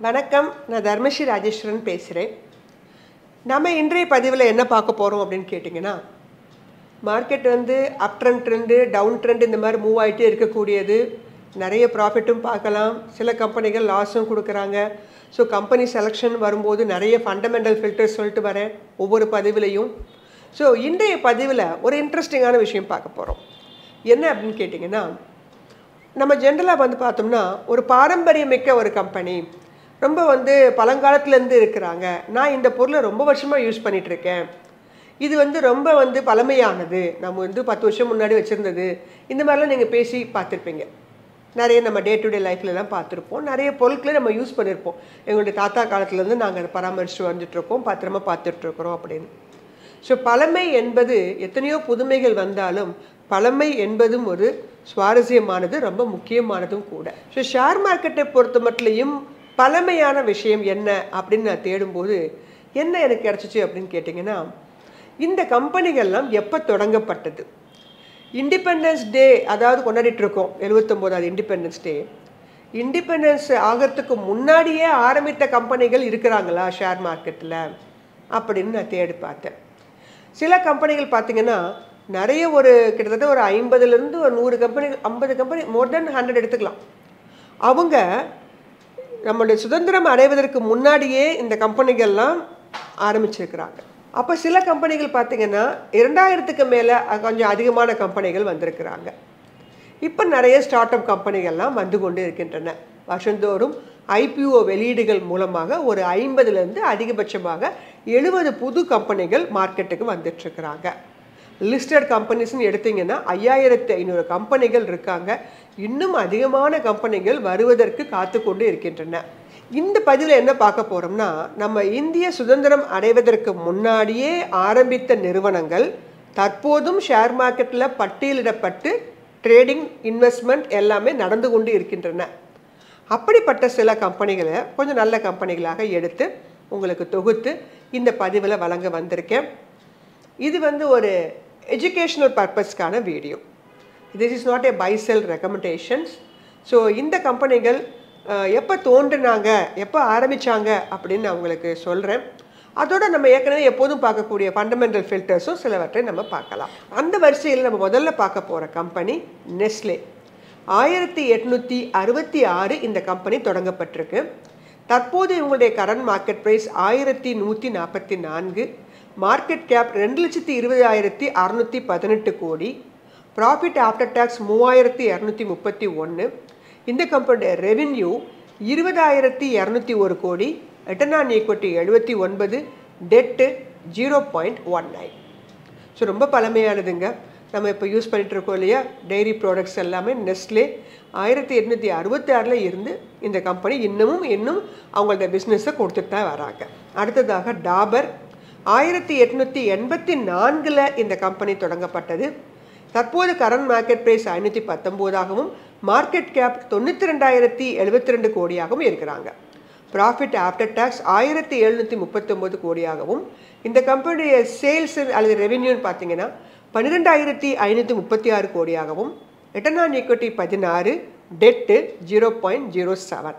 வணக்கம், நான் தர்மஸ்ரீ ராஜேஸ்வரன் பேசுகிறேன். நம்ம இன்றைய பதிவில் என்ன பார்க்க போகிறோம் அப்படின்னு கேட்டிங்கன்னா, market up trend down trend இந்த மாதிரி மூவ் ஆகிட்டே இருக்கக்கூடியது. நிறைய ப்ராஃபிட்டும் பார்க்கலாம், சில கம்பெனிகள் லாஸும் கொடுக்குறாங்க. ஸோ கம்பெனி செலெக்ஷன் வரும்போது நிறைய ஃபண்டமெண்டல் ஃபில்டர்ஸ் சொல்லிட்டு வரேன் ஒவ்வொரு பதிவிலையும். ஸோ இன்றைய பதிவில் ஒரு இன்ட்ரெஸ்டிங்கான விஷயம் பார்க்க போகிறோம். என்ன அப்படின்னு கேட்டிங்கன்னா, நம்ம ஜென்ரலாக பார்த்தோம்னா ஒரு பாரம்பரியமிக்க ஒரு கம்பெனி ரொம்ப பழங்காலத்துலேருந்து இருக்கிறாங்க. நான் இந்த பொருளை ரொம்ப வருஷமாக யூஸ் பண்ணிகிட்ருக்கேன், இது ரொம்ப பழமையானது, நம்ம 10 வருஷம் முன்னாடி வச்சுருந்தது, இந்த மாதிரிலாம் நீங்கள் பேசி பார்த்துருப்பீங்க. நிறைய நம்ம டே டு டே லைஃப்லலாம் பார்த்துருப்போம். நிறைய பொருட்களை நம்ம யூஸ் பண்ணியிருப்போம். எங்களுடைய தாத்தா காலத்துலேருந்து நாங்கள் அதை பராமரிச்சுட்டு வந்துட்டுருக்கோம், பத்திரமா பார்த்துட்ருக்குறோம் அப்படின்னு. ஸோ பழமை என்பது எத்தனையோ புதுமைகள் வந்தாலும் பழமை என்பதும் ஒரு சுவாரஸ்யமானது, ரொம்ப முக்கியமானதும் கூட. ஸோ ஷேர் மார்க்கெட்டை பொறுத்த மட்டும் பழமையான விஷயம் என்ன அப்படின்னு நான் தேடும்போது என்ன எனக்கு கிடச்சிச்சு அப்படின்னு கேட்டிங்கன்னா, இந்த கம்பெனிகள்லாம் எப்போ தொடங்கப்பட்டது, இண்டிபெண்டன்ஸ் டே அதாவது கொண்டாடிட்டுருக்கோம், 79வது இண்டிபெண்டன்ஸ் டே. இண்டிபெண்டன்ஸ் ஆகிறதுக்கு முன்னாடியே ஆரம்பித்த கம்பெனிகள் இருக்கிறாங்களா ஷேர் மார்க்கெட்டில் அப்படின்னு நான் தேடி பார்த்தேன். சில கம்பெனிகள் பார்த்திங்கன்னா நிறைய கிட்டத்தட்ட ஒரு 50லேருந்து ஒரு 100 கம்பெனி, 50 கம்பெனி, மோர் தென் 100 எடுத்துக்கலாம். அவங்க நம்மளுடைய சுதந்திரம் அடைவதற்கு முன்னாடியே இந்த கம்பெனிகள்லாம் ஆரம்பிச்சிருக்கிறாங்க. அப்போ சில கம்பெனிகள் பார்த்திங்கன்னா 2000க்கு மேலே கொஞ்சம் அதிகமான கம்பெனிகள் வந்திருக்கிறாங்க. இப்போ நிறைய ஸ்டார்ட் அப் கம்பெனிகள்லாம் வந்து கொண்டு இருக்கின்றன. வருஷந்தோறும் ஐபிஓ வெளியீடுகள் மூலமாக ஒரு 50லேருந்து அதிகபட்சமாக 70 புது கம்பெனிகள் மார்க்கெட்டுக்கு வந்துட்டுருக்குறாங்க. லிஸ்டட் கம்பெனிஸ்ன்னு எடுத்திங்கன்னா 5500 கம்பெனிகள் இருக்காங்க. இன்னும் அதிகமான கம்பெனிகள் வருவதற்கு காத்து கொண்டு இருக்கின்றன. இந்த பதிவில் என்ன பார்க்க போகிறோம்னா, நம்ம இந்திய சுதந்திரம் அடைவதற்கு முன்னாடியே ஆரம்பித்த நிறுவனங்கள் தற்போதும் ஷேர் மார்க்கெட்டில் பட்டியலிடப்பட்டு ட்ரேடிங், இன்வெஸ்ட்மெண்ட் எல்லாமே நடந்து கொண்டு இருக்கின்றன. அப்படிப்பட்ட சில கம்பெனிகளை கொஞ்சம் நல்ல கம்பெனிகளாக எடுத்து உங்களுக்கு தொகுத்து இந்த பதிவில் வழங்க வந்திருக்கேன். இது ஒரு எஜுகேஷ்னல் பர்பஸ்க்கான video. This is not a buy sell recommendations. So இந்த கம்பெனிகள் எப்போ தோன்றினாங்க, எப்போ ஆரம்பித்தாங்க அப்படின்னு நான் உங்களுக்கு சொல்கிறேன். அதோடு நம்ம ஏற்கனவே எப்போதும் பார்க்கக்கூடிய ஃபண்டமெண்டல் ஃபில்டர்ஸும் சிலவற்றை நம்ம பார்க்கலாம். அந்த வரிசையில் நம்ம முதல்ல பார்க்க போகிற கம்பெனி நெஸ்லே. 1866 இந்த கம்பெனி தொடங்கப்பட்டிருக்கு. தற்போது இவங்களுடைய current market price 1144, market cap 2,20,618 crore, profit after tax 3231. இந்த கம்பெனியோட revenue 20,201 crore, return on equity 79, debt 0.19. So ரொம்ப பழமையானதுங்க. நம்ம இப்போ யூஸ் பண்ணிகிட்டு இருக்கோம் இல்லையா, டெய்ரி ப்ராடக்ட்ஸ் எல்லாமே நெஸ்லே 1866 இருந்து இந்த கம்பெனி இன்னும் அவங்களோட பிஸ்னஸை கொடுத்துட்டு தான் வராங்க. அடுத்ததாக டாபர் 1884 இந்த கம்பெனி தொடங்கப்பட்டது. தற்போது கரண்ட் மார்க்கெட் ப்ரைஸ் 519ஆகவும் மார்க்கெட் கேப் 92,072 கோடியாகவும் இருக்கிறாங்க. ப்ராஃபிட் ஆஃப்டர் டேக்ஸ் 1739 கோடியாகவும், இந்த கம்பெனியுடைய சேல்ஸ் அல்லது ரெவென்யூன்னு பார்த்தீங்கன்னா 12,536 கோடியாகவும், return on equity 16, debt 0.07.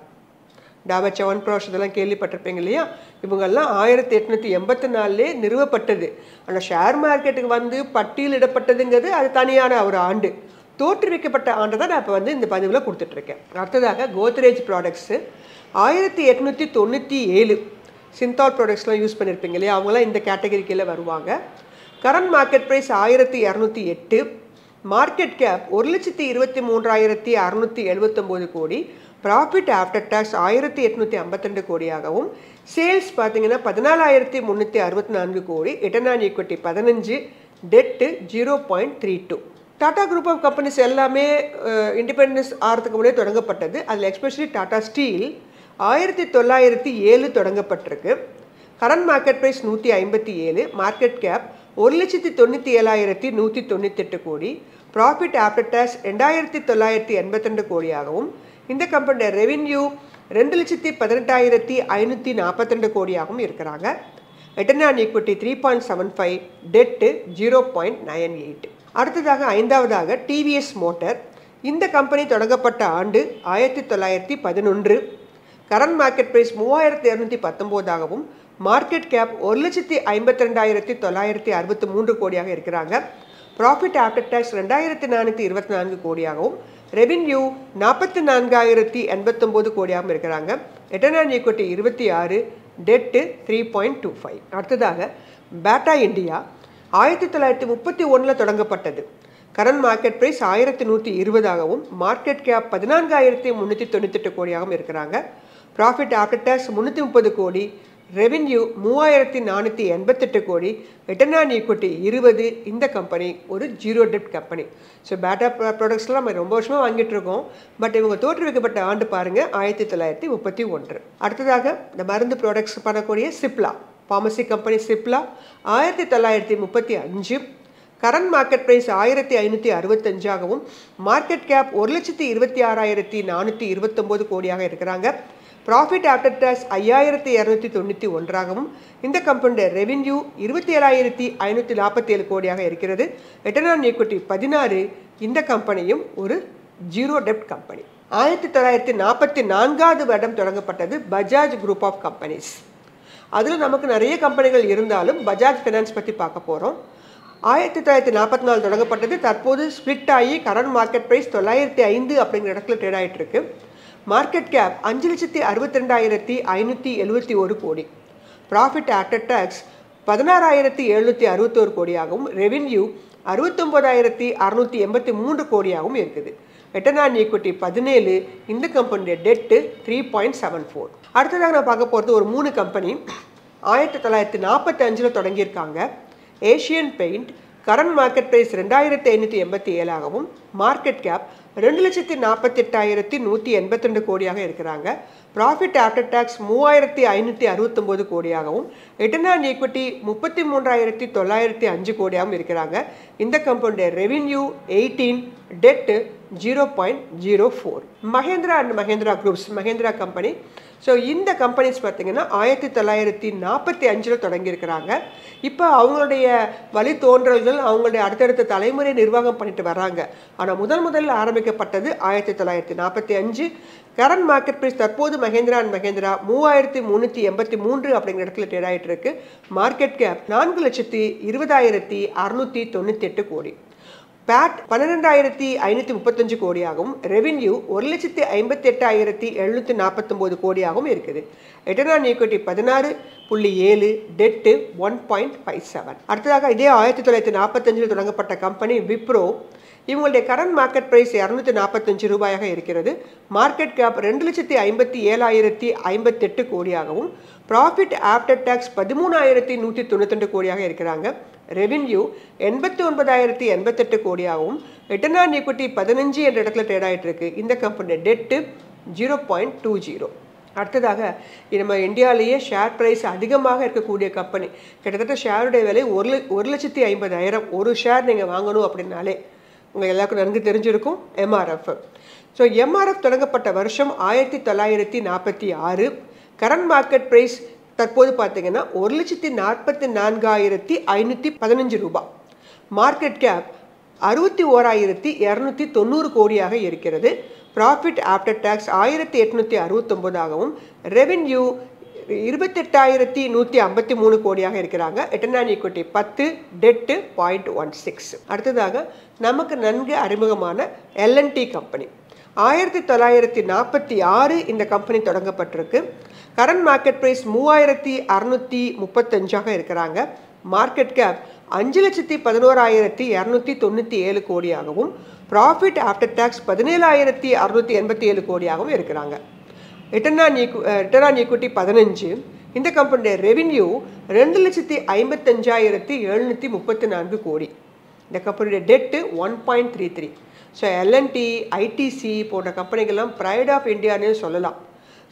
Dabur Chyawanprash இதெல்லாம் கேள்விப்பட்டிருப்பீங்க இல்லையா, இவங்கெல்லாம் 1884 நிறுவப்பட்டது. ஆனால் ஷேர் மார்க்கெட்டுக்கு பட்டியலிடப்பட்டதுங்கிறது அது தனியான ஒரு ஆண்டு. தோற்றுவிக்கப்பட்ட ஆண்டு தான் நான் இப்போ இந்த பதிவில் கொடுத்துட்ருக்கேன். அடுத்ததாக கோத்ரேஜ் ப்ராடக்ட்ஸு 1897 சிந்தால் ப்ராடக்ட்ஸ்லாம் யூஸ் பண்ணியிருப்பீங்க இல்லையா, அவங்களாம் இந்த கேட்டகரி கீழே வருவாங்க. Current market price 1208, market cap 1,23,679 crore, profit after tax 1852 கோடியாகவும், சேல்ஸ் பார்த்தீங்கன்னா 14,364 crore, return on equity 15, debt 0.32. Tata group of companies எல்லாமே இண்டிபெண்டன்ஸ் ஆகிறதுக்கு முன்னாடி தொடங்கப்பட்டது. அதில் எஸ்பெஷலி டாடா ஸ்டீல் 1907 தொடங்கப்பட்டிருக்கு. Current market price 157, market cap 1,97,198 crore, profit after tax 2,982 கோடியாகவும், இந்த கம்பெனியோட ரெவென்யூ 2,18,542 கோடியாகவும் இருக்கிறாங்க. Return on equity 3.75, debt 0.98. அடுத்ததாக ஐந்தாவதாக டிவிஎஸ் மோட்டார். இந்த கம்பெனி தொடங்கப்பட்ட ஆண்டு 1911. கரண்ட் மார்க்கெட் ப்ரைஸ் 3219ஆகவும் மார்க்கெட் கேப் 1,52,963 கோடியாக இருக்கிறாங்க. ப்ராஃபிட் ஆஃப்டர் டேக்ஸ் 2,424 கோடியாகவும் ரெவென்யூ 44,089 கோடியாகவும் இருக்கிறாங்க. Return on equity 26, debt 3.25. அடுத்ததாக பேட்டா இந்தியா 1931 தொடங்கப்பட்டது. கரண்ட் மார்க்கெட் ப்ரைஸ் 1,120ஆகவும் மார்க்கெட் கேப் 14,398 கோடியாகவும் இருக்கிறாங்க. ப்ராஃபிட் ஆஃப்டர் டேக்ஸ் 330 கோடி, ரெவென்யூ 3,488 கோடி, ரிட்டர்ன் ஆன் ஈக்விட்டி 20. இந்த கம்பெனி ஒரு ஜீரோ டெப்ட் கம்பெனி. ஸோ பேட்டா ப்ராடக்ட்ஸ்லாம் நம்ம ரொம்ப வருஷமாக வாங்கிட்டு இருக்கோம். பட் இவங்க தோற்றுவிக்கப்பட்ட ஆண்டு பாருங்கள் 1931. அடுத்ததாக இந்த மருந்து ப்ராடக்ட்ஸ் பண்ணக்கூடிய Cipla pharmacy company Cipla 1935. Current market price 1,565ஆகவும் மார்க்கெட் கேப் 1,26,429 கோடியாக இருக்கிறாங்க. ப்ராஃபிட் ஆஃப்டர் டேக்ஸ் 5,291ஆகவும் இந்த கம்பெனியோட ரெவென்யூ 27,547 கோடியாக இருக்கிறது. Return on equity 16. இந்த கம்பெனியும் ஒரு ஜீரோ டெப்ட் கம்பெனி. 1944 வருடம் தொடங்கப்பட்டது பஜாஜ் குரூப் ஆஃப் கம்பெனிஸ். அதில் நமக்கு நிறைய கம்பெனிகள் இருந்தாலும் பஜாஜ் ஃபைனான்ஸ் பற்றி பார்க்க போகிறோம். 1944 தொடங்கப்பட்டது. தற்போது ஸ்பிளிட் ஆகி கரண்ட் மார்க்கெட் ப்ரைஸ் 905 அப்படிங்கிற இடத்துல ட்ரேட் ஆகிட்டு இருக்கு. மார்க்கெட் கேப் 5,62,571 கோடி. ப்ராஃபிட் ஆஃப்டர் டேக்ஸ் 16,761 கோடியாகவும் ரெவென்யூ 69,683 கோடியாகவும் இருக்குது. Return on equity 17. இந்த கம்பெனியோட டெட்டு 3.74. அடுத்ததாக நான் பார்க்க போகிறது ஒரு 3 கம்பெனி 1945 தொடங்கியிருக்காங்க. Asian paint current market price 2,587ஆகவும் மார்க்கெட் கேப் 2,48,182 கோடியாக இருக்கிறாங்க. ப்ராஃபிட் ஆஃப்டர் டேக்ஸ் 3,569 கோடியாகவும் ரிட்டர்ன் ஆன் ஈக்விட்டி 33,905 கோடியாகவும் இருக்கிறாங்க. இந்த கம்பெனியோட revenue 18, debt 0.04. Mahindra and Mahindra groups Mahindra company. So இந்த கம்பெனிஸ் பார்த்திங்கன்னா 1945 தொடங்கியிருக்கிறாங்க. இப்போ அவங்களுடைய வழித்தோன்றல்கள் அவங்களுடைய அடுத்தடுத்த தலைமுறை நிர்வாகம் பண்ணிட்டு வர்றாங்க. ஆனால் முதல்ல ஆரம்பிக்கப்பட்டது 1945. கரண்ட் மார்க்கெட் ப்ரைஸ் தற்போது மஹேந்திரா அண்ட் மஹேந்திரா 3,383 அப்படிங்கிற இடத்துல ட்ரேட் ஆகிட்டு இருக்கு. மார்க்கெட் கேப் 4,20,698 கோடி. பேட் 12,535 கோடியாகவும் ரெவென்யூ 1,58,749 கோடியாகவும் இருக்குது. Return on equity 16.7, debt 1.57. அடுத்ததாக இதே 1945 தொடங்கப்பட்ட கம்பெனி விப்ரோ. இவங்களுடைய கரண்ட் மார்க்கெட் ப்ரைஸ் 245 ரூபாயாக இருக்கிறது. மார்க்கெட் கேப் 2,57,058 கோடியாகவும் ப்ராஃபிட் ஆஃப்டர் டேக்ஸ் 13,192 கோடியாக இருக்கிறாங்க. ரெவென்யூ 89,088 கோடியாகவும் ரிட்டர்ன் ஆன் ஈக்விட்டி 15 என்ற இடத்துல ட்ரேட் ஆகிட்டு இருக்கு. இந்த கம்பெனி டெட்டு 0.20. அடுத்ததாக நம்ம இந்தியாவிலேயே ஷேர் ப்ரைஸ் அதிகமாக இருக்கக்கூடிய கம்பெனி. கிட்டத்தட்ட ஷேருடைய விலை 1,50,000. ஒரு ஷேர் நீங்கள் வாங்கணும் அப்படின்னாலே உங்கள் எல்லாருக்கும் நன்கு தெரிஞ்சிருக்கும் எம்ஆர்எஃப். ஸோ எம்ஆர்எஃப் தொடங்கப்பட்ட வருஷம் 1946. கரண்ட் மார்க்கெட் ப்ரைஸ் தற்போது பார்த்தீங்கன்னா 1,44,515 ரூபாய். மார்க்கெட் கேப் 61,290 கோடியாக இருக்கிறது. ப்ராஃபிட் ஆஃப்டர் டேக்ஸ் 1,869ஆகவும் ரெவென்யூ 28,153 கோடியாக இருக்கிறாங்க. Return on equity 10, debt 0.16. அடுத்ததாக நமக்கு நன்கு அறிமுகமான எல்என்டி கம்பெனி. 1946 இந்த கம்பெனி தொடங்கப்பட்டிருக்கு. கரண்ட் மார்க்கெட் ப்ரைஸ் 3,635 இருக்கிறாங்க. மார்க்கெட் கேப் 5,11,297 கோடியாகவும் ப்ராஃபிட் ஆஃப்டர் டேக்ஸ் 17,687 கோடியாகவும் இருக்கிறாங்க. Return on equity 15. இந்த கம்பெனியோட ரெவென்யூ 2,55,734 கோடி. இந்த கம்பெனியோட டெட்டு 1.33. ஸோ எல்என்டி, ஐடிசி போன்ற கம்பெனிகள்லாம் ப்ரைட் ஆஃப் இந்தியான்னு சொல்லலாம்.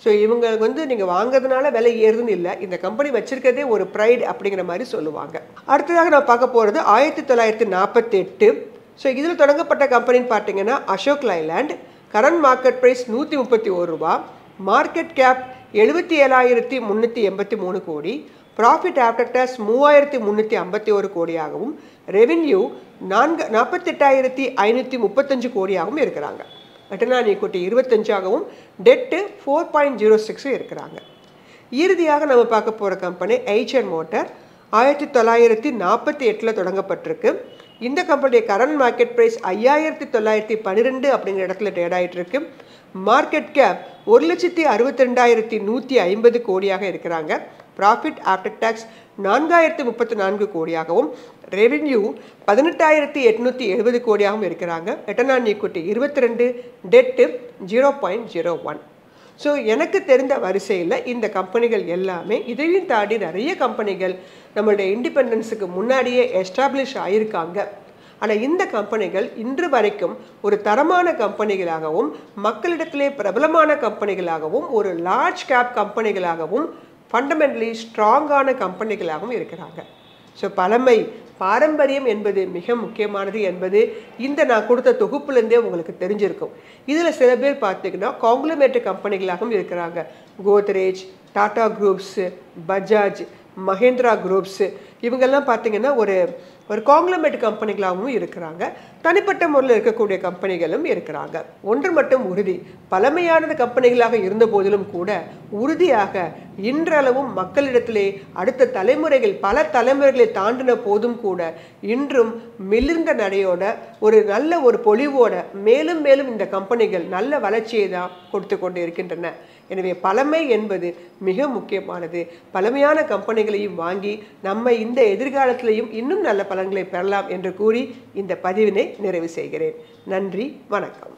ஸோ இவங்களுக்கு நீங்கள் வாங்குறதுனால விலை ஏறுதுன்னு இல்லை, இந்த கம்பெனி வச்சிருக்கிறதே ஒரு ப்ரைட் அப்படிங்கிற மாதிரி சொல்லுவாங்க. அடுத்ததாக நான் பார்க்க போகிறது 1948. ஸோ இதில் தொடங்கப்பட்ட கம்பெனின்னு பார்த்தீங்கன்னா Ashok Leyland. Current market price 131 ரூபா. Market cap 77,383 crore. Profit after tax 3,351 கோடியாகவும் ரெவென்யூ 48,535 கோடியாகவும் இருக்கிறாங்க. ரிட்டர்ன் ஆன் ஈக்விட்டி 25ஆகவும் டெட்டு 4.06 இருக்கிறாங்க. இறுதியாக நம்ம பார்க்க போகிற கம்பெனி ஐச்சர் மோட்டார். 1948 தொடங்கப்பட்டிருக்கு. இந்த கம்பெனிய கரண்ட் மார்க்கெட் ப்ரைஸ் 5912 அப்படிங்கிற இடத்துல ட்ரேட் ஆகிட்டு இருக்கு. மார்க்கெட் கேப் 1,62,150 கோடியாக இருக்கிறாங்க. ப்ராஃபிட் ஆஃப்டர் டேக்ஸ் 4034 கோடியாகவும் ரெவென்யூ 18,870 கோடியாகவும் இருக்கிறாங்க. Return on equity 22, debt 0.01. So எனக்கு தெரிந்த வரிசையில் இந்த கம்பெனிகள் எல்லாமே, இதையும் தாண்டி நிறைய கம்பெனிகள் நம்மளுடைய இண்டிபெண்டன்ஸுக்கு முன்னாடியே எஸ்டாப்ளிஷ் ஆகியிருக்காங்க. ஆனால் இந்த கம்பெனிகள் இன்று வரைக்கும் ஒரு தரமான கம்பெனிகளாகவும் மக்களிடத்திலே பிரபலமான கம்பெனிகளாகவும் ஒரு லார்ஜ் கேப் கம்பெனிகளாகவும் ஃபண்டமெண்டலி ஸ்ட்ராங்கான கம்பெனிகளாகவும் இருக்கிறாங்க. ஸோ பழமை பாரம்பரியம் என்பது மிக முக்கியமானது என்பது இந்த நான் கொடுத்த தொகுப்புலேருந்தே உங்களுக்கு தெரிஞ்சிருக்கும். இதில் சில பேர் பார்த்தீங்கன்னா காங்க்ளமேட் கம்பெனிகளாகவும் இருக்கிறாங்க. கோத்ரேஜ், டாடா குரூப்ஸு, பஜாஜ், மஹேந்திரா குரூப்ஸு, இவங்கெல்லாம் பார்த்தீங்கன்னா ஒரு காங்க்ளமேட் கம்பெனிகளாகவும் இருக்கிறாங்க. தனிப்பட்ட முறையில் இருக்கக்கூடிய கம்பெனிகளும் இருக்கிறாங்க. ஒன்று மட்டும் உறுதி, பழமையானது கம்பெனிகளாக இருந்த போதிலும் கூட உறுதியாக இன்றளவும் மக்களிடத்திலே அடுத்த தலைமுறைகள் பல தலைமுறைகளை தாண்டின போதும் கூட இன்றும் மிளிர்ந்த நடையோட ஒரு நல்ல ஒரு பொலிவோட மேலும் மேலும் இந்த கம்பெனிகள் நல்ல வளர்ச்சியை தான் கொடுத்து கொண்டு இருக்கின்றன. எனவே பழமை என்பது மிக முக்கியமானது. பழமையான கம்பெனிகளையும் வாங்கி நம்ம இந்த எதிர்காலத்திலையும் இன்னும் நல்ல பலன்களை பெறலாம் என்று கூறி இந்த பதிவினை நிறைவு செய்கிறேன். நன்றி, வணக்கம்.